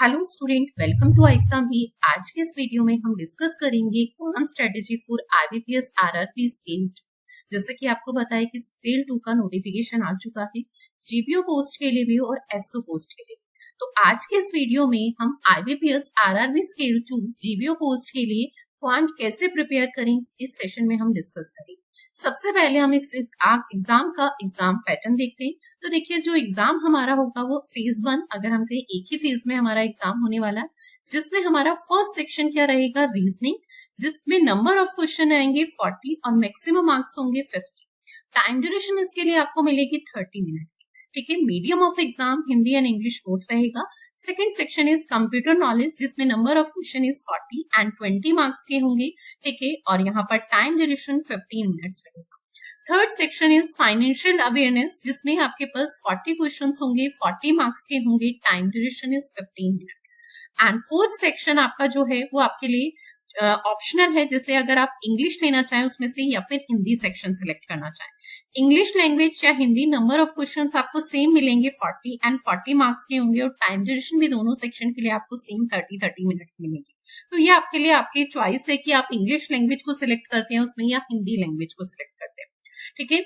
Hello student, welcome to Exambee. आज के इस वीडियो में हम डिस्कस करेंगे common strategy for IBPS RRB scale 2। जैसे कि आपको बताया कि स्केल 2 का नोटिफिकेशन आ चुका है जीपीओ पोस्ट के लिए भी और एसओ पोस्ट के लिए। तो आज के इस वीडियो में हम IBPS RRB scale 2 GPO post के लिए क्वांट कैसे प्रिपेयर करें, इस सेशन में हम डिस्कस करेंगे। सबसे पहले हम एग्जाम का एग्जाम पैटर्न देखते हैं। तो देखिए, जो एग्जाम हमारा होगा वो फेज 1, अगर हम कहें एक ही फेज में हमारा एग्जाम होने वाला है, जिसमें हमारा फर्स्ट सेक्शन क्या रहेगा, रीजनिंग, जिसमें नंबर ऑफ क्वेश्चन आएंगे 40 और मैक्सिमम मार्क्स होंगे 50। टाइम ड्यूरेशन इसके लिए आपको मिलेगी 30 मिनट। ठीक है, medium of exam Hindi and English both रहेगा। Second section is computer knowledge, जिसमें number of question is 40 and 20 marks के होंगे। ठीक है, और यहाँ पर टाइम ड्यूरेशन 15 मिनट्स रहेगा। Third section is financial awareness, जिसमें आपके पास 40 क्वेश्चन होंगे, 40 मार्क्स के होंगे, time duration is 15 minute. And fourth section आपका जो है वो आपके लिए ऑप्शनल है, जैसे अगर आप इंग्लिश लेना चाहें उसमें से या फिर हिंदी सेक्शन सिलेक्ट करना चाहें। इंग्लिश लैंग्वेज या हिंदी, नंबर ऑफ क्वेश्चंस आपको सेम मिलेंगे, 40 एंड 40 मार्क्स के होंगे, और टाइम ड्यूरेशन भी दोनों सेक्शन के लिए आपको सेम 30 मिनट मिलेगी। तो ये आपके लिए आपकी चॉइस है कि आप इंग्लिश लैंग्वेज को सिलेक्ट करते हैं उसमें या हिंदी लैंग्वेज को सिलेक्ट करते हैं। ठीक है,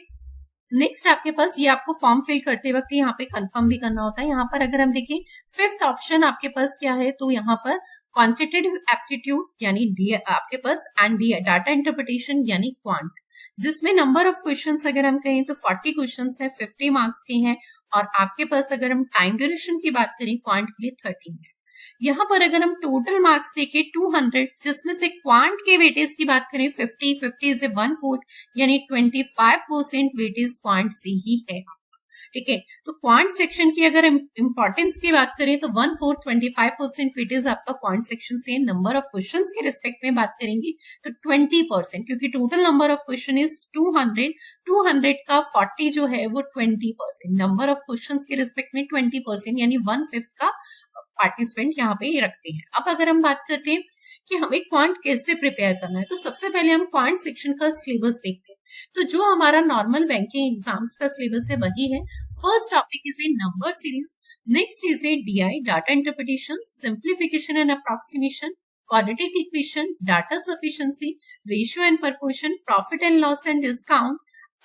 नेक्स्ट आपके पास ये आपको फॉर्म फिल करते वक्त यहाँ पे कंफर्म भी करना होता है। यहाँ पर अगर हम देखें फिफ्थ ऑप्शन आपके पास क्या है, तो यहाँ पर क्वांटिटेटिव एप्टीट्यूड यानी आपके पास एंड डाटा इंटरप्रिटेशन यानी क्वांट, जिसमें नंबर ऑफ क्वेश्चंस अगर हम कहें तो 40 क्वेश्चंस है, 50 मार्क्स के हैं, और आपके पास अगर हम टाइम ड्यूरेशन की बात करें क्वांट के लिए 30 मिनट। यहाँ पर अगर हम टोटल मार्क्स देखें 200, जिसमें से क्वांट के वेटेज की बात करें 50 इज 1/4 यानी 25% वेटेज क्वांट से ही है। ठीक है, तो क्वांट सेक्शन की अगर इंपॉर्टेंस की बात करें तो 1/4 25% वेटेज आपका क्वांट सेक्शन से। नंबर ऑफ क्वेश्चंस के रिस्पेक्ट में बात करेंगे तो 20%, क्योंकि total number of question is 200 का 40 जो है वो 20%, नंबर ऑफ क्वेश्चंस के रिस्पेक्ट में 20% यानी 1/5 का पार्टिसिपेंट यहाँ पे रखते हैं। अब अगर हम बात करते हैं कि हमें क्वांट कैसे प्रिपेयर करना है, तो सबसे पहले हम क्वांट सेक्शन का सिलेबस देखते हैं। तो जो हमारा नॉर्मल बैंकिंग एग्जाम्स का सिलेबस है वही है। First topic is a number series, next is a DI data interpretation, simplification and approximation, quadratic equation, data sufficiency, ratio and proportion, profit and loss and discount,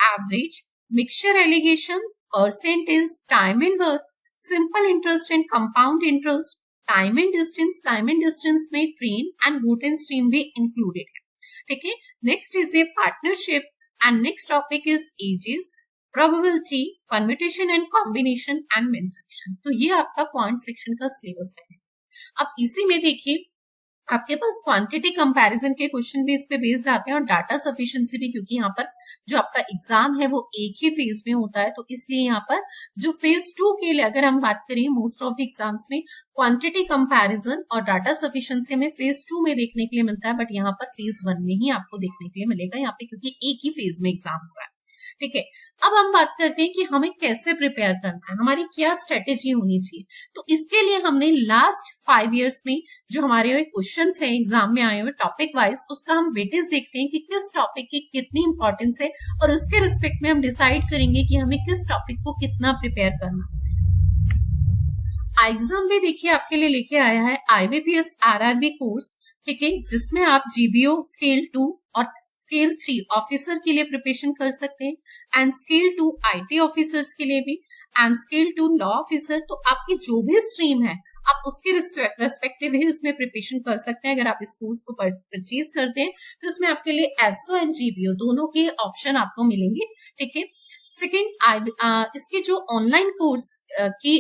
average, mixture allegation, percentage, time and work, simple interest and compound interest, time and distance में train and route and stream भी included है। ठीक है, next is a partnership and next topic is ages, probability, permutation and combination and mensuration. तो ये आपका quant section का syllabus है। अब इसी में देखिए आपके पास क्वांटिटी कंपैरिजन के क्वेश्चन भी इस पे बेस्ड आते हैं और डाटा सफिशिएंसी भी, क्योंकि यहाँ पर जो आपका एग्जाम है वो एक ही फेज में होता है, तो इसलिए यहाँ पर जो फेज 2 के लिए अगर हम बात करें मोस्ट ऑफ द एग्जाम्स में क्वांटिटी कंपैरिजन और डाटा सफिशिएंसी में फेज 2 में देखने के लिए मिलता है, बट यहाँ पर फेज 1 में ही आपको देखने के लिए मिलेगा यहाँ पे, क्योंकि एक ही फेज में एग्जाम हुआ है। ठीक है, अब हम बात करते हैं कि हमें कैसे प्रिपेयर करना है, हमारी क्या स्ट्रेटेजी होनी चाहिए। तो इसके लिए हमने लास्ट 5 इयर्स में जो हमारे क्वेश्चन है एग्जाम में आए हुए टॉपिक वाइज, उसका हम वेटेज देखते हैं कि किस टॉपिक की कितनी इंपॉर्टेंस है, और उसके रिस्पेक्ट में हम डिसाइड करेंगे कि हमें किस टॉपिक को कितना प्रिपेयर करना। एग्जाम भी देखिए आपके लिए लेके आया है आईबीपीएस आरआरबी कोर्स, ठीक है, जिसमें आप जीबीओ स्केल 2 और स्केल 3 ऑफिसर के लिए प्रिपरेशन कर सकते हैं, एंड स्केल 2 आईटी ऑफिसर्स के लिए भी, एंड स्केल 2 लॉ ऑफिसर। तो आपकी जो भी स्ट्रीम है आप उसके रेस्पेक्टिव ही उसमें प्रिपरेशन कर सकते हैं। अगर आप इस कोर्स को परचेज करते हैं तो उसमें आपके लिए एसओ एंड जीबीओ दोनों के ऑप्शन आपको मिलेंगे। ठीक है, सेकेंड इसके जो ऑनलाइन कोर्स की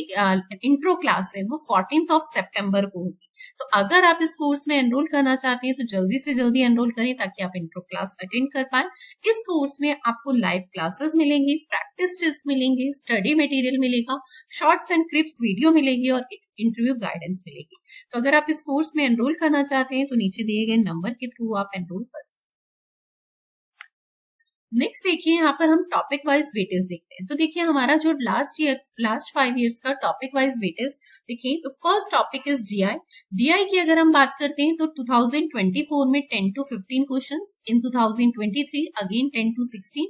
इंट्रो क्लास है वो 14 सितंबर को होगी। तो अगर आप इस कोर्स में एनरोल करना चाहते हैं तो जल्दी से जल्दी एनरोल करें ताकि आप इंट्रो क्लास अटेंड कर पाए। इस कोर्स में आपको लाइव क्लासेस मिलेंगी, प्रैक्टिस टेस्ट मिलेंगे, स्टडी मटेरियल मिलेगा, शॉर्ट्स एंड क्लिप्स वीडियो मिलेगी और इंटरव्यू गाइडेंस मिलेगी। तो अगर आप इस कोर्स में एनरोल करना चाहते हैं तो नीचे दिए गए नंबर के थ्रू आप एनरोल कर सकते हैं। नेक्स्ट देखिए यहाँ पर हम टॉपिक वाइज वेटेज देखते हैं। तो देखिए हमारा जो लास्ट 5 इयर्स का टॉपिक वाइज वेटेज देखिए, तो फर्स्ट टॉपिक इज डीआई की अगर हम बात करते हैं तो 2024 में 10 to 15 questions, in 2023 again 10 to 16।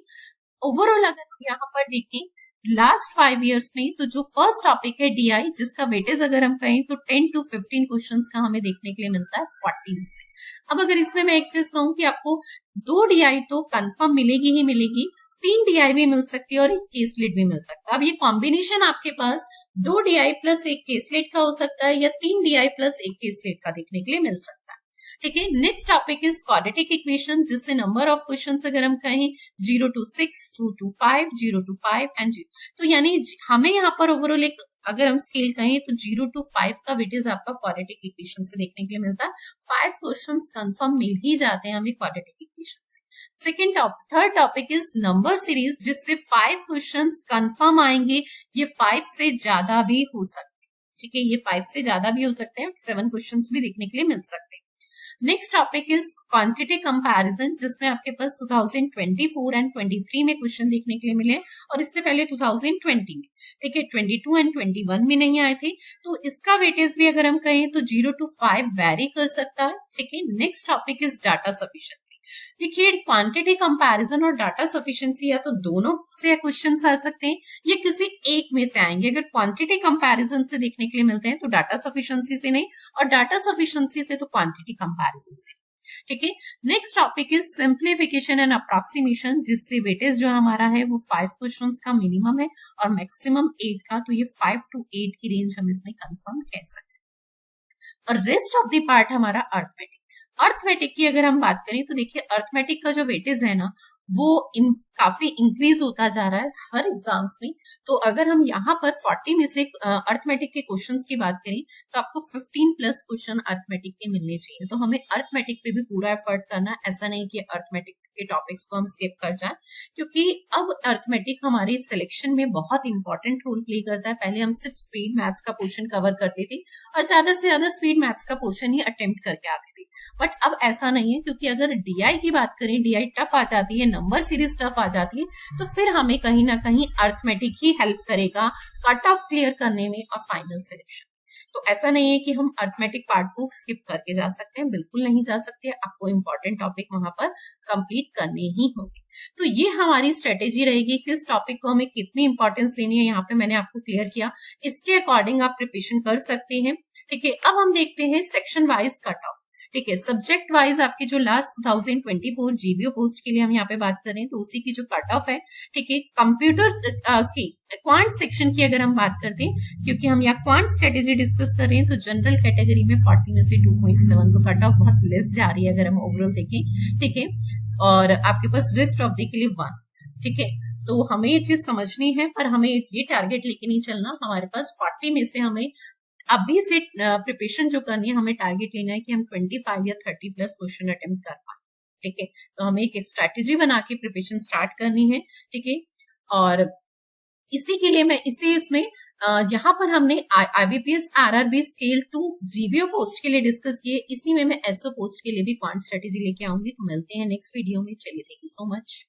Overall अगर हम यहाँ पर देखें लास्ट 5 इयर्स में तो जो फर्स्ट टॉपिक है डीआई, जिसका वेटेज अगर हम कहें तो 10 to 15 क्वेश्चंस का हमें देखने के लिए मिलता है 40 से। अब अगर इसमें मैं एक चीज कहूं कि आपको 2 डीआई तो कंफर्म मिलेगी ही मिलेगी, 3 डीआई भी मिल सकती है और एक केसलेट भी मिल सकता है। अब ये कॉम्बिनेशन आपके पास 2 डीआई प्लस एक केसलेट का हो सकता है या 3 डीआई प्लस एक केसलेट का देखने के लिए मिल सकता है। ठीक है, next topic is quadratic equation, जिससे नंबर ऑफ क्वेश्चंस अगर हम कहें 0 to 6, 2 to 5, 0 to 5 एंड 0, तो यानी हमें यहाँ पर ओवरऑल एक अगर हम स्केल कहें तो 0 to 5 का वेटेज आपका क्वाड्रेटिक इक्वेशन से देखने के लिए मिलता है। 5 क्वेश्चंस कंफर्म मिल ही जाते हैं हमें क्वाड्रेटिक इक्वेशन से। Third topic is number series, जिससे 5 क्वेश्चंस कंफर्म आएंगे। ये 5 से ज्यादा भी हो सकते हैं। ठीक है, ये 5 से ज्यादा भी हो सकते हैं, 7 क्वेश्चंस भी देखने के लिए मिल सकते हैं। Next topic is quantity comparison, जिसमें आपके पास 2024 एंड 23 में क्वेश्चन देखने के लिए मिले और इससे पहले 2020 में, ठीक है, 22 एंड 21 में नहीं आए थे। तो इसका वेटेज भी अगर हम कहें तो 0 to 5 वेरी कर सकता है। ठीक है, next topic is data sufficiency. देखिए, क्वांटिटी कंपैरिजन और डाटा सफिशिएंसी या तो दोनों से क्वेश्चन आ सकते हैं या किसी एक में से आएंगे। अगर क्वांटिटी कंपैरिजन से देखने के लिए मिलते हैं तो डाटा सफिशिएंसी से नहीं, और डाटा सफिशिएंसी से तो क्वांटिटी कंपैरिजन से। ठीक है, next topic is simplification and approximation, जिससे वेटेज जो हमारा है वो 5 क्वेश्चंस का मिनिमम है और मैक्सिमम 8 का, तो ये 5 to 8 की रेंज हम इसमें कंफर्म कह सकते हैं। और रेस्ट ऑफ द पार्ट हमारा अर्थमेटिक। अर्थमेटिक की अगर हम बात करें तो देखिए, अर्थमेटिक का जो वेटेज है ना वो काफी इंक्रीज होता जा रहा है हर एग्जाम्स में। तो अगर हम यहाँ पर 40 में से अर्थमेटिक के क्वेश्चंस की बात करें तो आपको 15 प्लस क्वेश्चन अर्थमेटिक के मिलने चाहिए। तो हमें अर्थमेटिक पे भी पूरा एफर्ट करना, ऐसा नहीं कि अर्थमेटिक के टॉपिक्स को हम स्किप कर जाएं, क्योंकि अब अर्थमेटिक हमारे सिलेक्शन में बहुत इंपॉर्टेंट रोल प्ले करता है। पहले हम सिर्फ स्पीड मैथ्स का पोर्शन कवर करते थे और ज्यादा से ज्यादा स्पीड मैथ्स का पोर्शन ही अटेम्प्ट करके आते थे, बट अब ऐसा नहीं है, क्योंकि अगर डीआई की बात करें, डीआई टफ आ जाती है, नंबर सीरीज टफ आ जाती है, तो फिर हमें कहीं ना कहीं अर्थमेटिक ही हेल्प करेगा कट ऑफ क्लियर करने में और फाइनल सिलेक्शन। तो ऐसा नहीं है कि हम अर्थमेटिक पार्ट को स्किप करके जा सकते हैं, बिल्कुल नहीं जा सकते, आपको इंपॉर्टेंट टॉपिक वहां पर कंप्लीट करने ही होंगे। तो ये हमारी स्ट्रेटेजी रहेगी, किस टॉपिक को हमें कितनी इंपॉर्टेंस देनी है, यहाँ पे मैंने आपको क्लियर किया, इसके अकॉर्डिंग आप प्रिपरेशन कर सकते हैं। ठीक है, अब हम देखते हैं सेक्शन वाइज कट ऑफ। ठीक है, सब्जेक्ट वाइज आपकी जो लास्ट 2024 जीबीओ पोस्ट के लिए हम यहाँ पे बात करें तो उसी की जो कट ऑफ है। ठीक है, कंप्यूटर उसकी क्वांट सेक्शन की अगर हम बात करते हैं, क्योंकि हम यहाँ क्वांट स्ट्रेटेजी डिस्कस कर रहे हैं, तो जनरल कैटेगरी में 40 में से 2.7, तो कट ऑफ बहुत लेस जा रही है अगर हम ओवरऑल देखें। ठीक है, और आपके पास रेस्ट ऑफ डे के लिए 1। ठीक है, तो हमें ये चीज समझनी है, पर हमें ये टारगेट लेके नहीं चलना। हमारे पास 40 में से हमें अभी से प्रिपरेशन जो करनी है, हमें टारगेट लेना है कि हम 25 या 30 प्लस क्वेश्चन अटेम्प्ट कर पाए। ठीक है, तो हमें एक स्ट्रैटेजी बना के प्रिपरेशन स्टार्ट करनी है। ठीक है, और इसी के लिए मैं इसमें यहाँ पर हमने IBPS RRB scale 2 GBO post के लिए डिस्कस किए, इसी में मैं एसओ पोस्ट के लिए भी क्वांट स्ट्रेटेजी लेके आऊंगी। तो मिलते हैं नेक्स्ट वीडियो में। चलिए, थैंक यू सो मच।